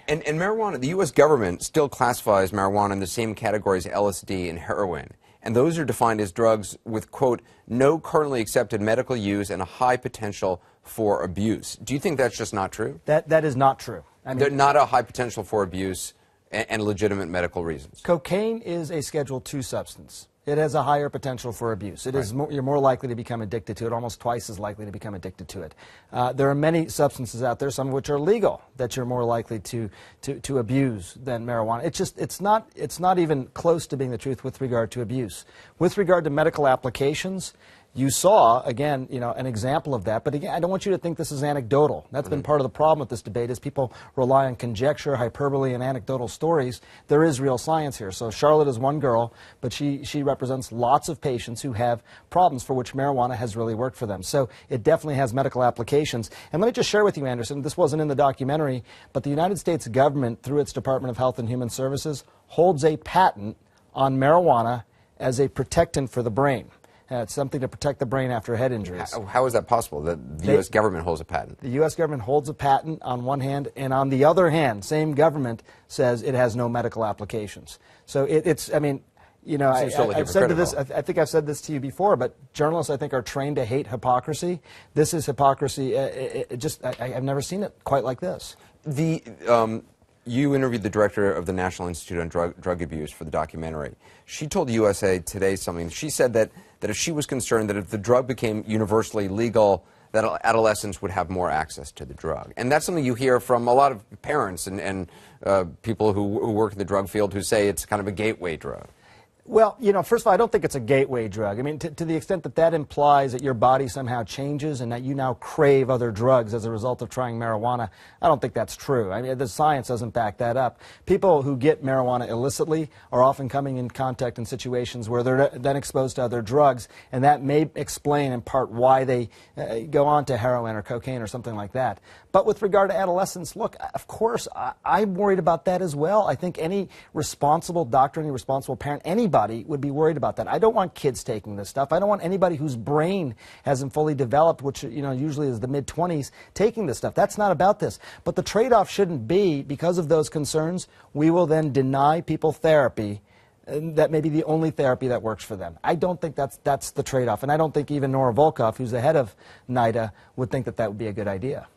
And marijuana, the U.S. government still classifies marijuana in the same category as LSD and heroin. And those are defined as drugs with, quote, no currently accepted medical use and a high potential for abuse. Do you think that's just not true? That is not true. I mean, they're not a high potential for abuse and legitimate medical reasons. Cocaine is a Schedule II substance. It has a higher potential for abuse. It is you're more likely to become addicted to it, almost twice as likely to become addicted to it. There are many substances out there, some of which are legal, that you're more likely to abuse than marijuana. It's not even close to being the truth with regard to abuse. With regard to medical applications, you saw, again, an example of that. But again, I don't want you to think this is anecdotal. That's been part of the problem with this debate is people rely on conjecture, hyperbole, and anecdotal stories. There is real science here. So Charlotte is one girl, but she represents lots of patients who have problems for which marijuana has really worked for them. So it definitely has medical applications. And let me just share with you, Anderson, this wasn't in the documentary, but the United States government, through its Department of Health and Human Services, holds a patent on marijuana as a protectant for the brain. It's something to protect the brain after head injuries. How is that possible, that the U.S. government holds a patent? The U.S. government holds a patent on one hand, and on the other hand, same government says it has no medical applications. So I mean, I've said this, I think I've said this to you before, but journalists, I think, are trained to hate hypocrisy. This is hypocrisy. I've never seen it quite like this. You interviewed the director of the National Institute on Drug Abuse for the documentary. She told USA Today something. She said that if she was concerned that if the drug became universally legal, that adolescents would have more access to the drug. And that's something you hear from a lot of parents and people who work in the drug field who say it's kind of a gateway drug. Well, first of all, I don't think it's a gateway drug. I mean, to the extent that that implies that your body somehow changes and that you now crave other drugs as a result of trying marijuana, I don't think that's true. I mean, the science doesn't back that up. People who get marijuana illicitly are often coming in contact in situations where they're then exposed to other drugs, and that may explain in part why they go on to heroin or cocaine or something like that. But with regard to adolescents, look, of course, I'm worried about that as well. I think any responsible doctor, any responsible parent, anybody would be worried about that. I don't want kids taking this stuff. I don't want anybody whose brain hasn't fully developed, which usually is the mid-20s, taking this stuff. That's not about this. But the trade-off shouldn't be, because of those concerns, we will then deny people therapy that may be the only therapy that works for them. I don't think that's the trade-off. And I don't think even Nora Volkow, who's the head of NIDA, would think that that would be a good idea.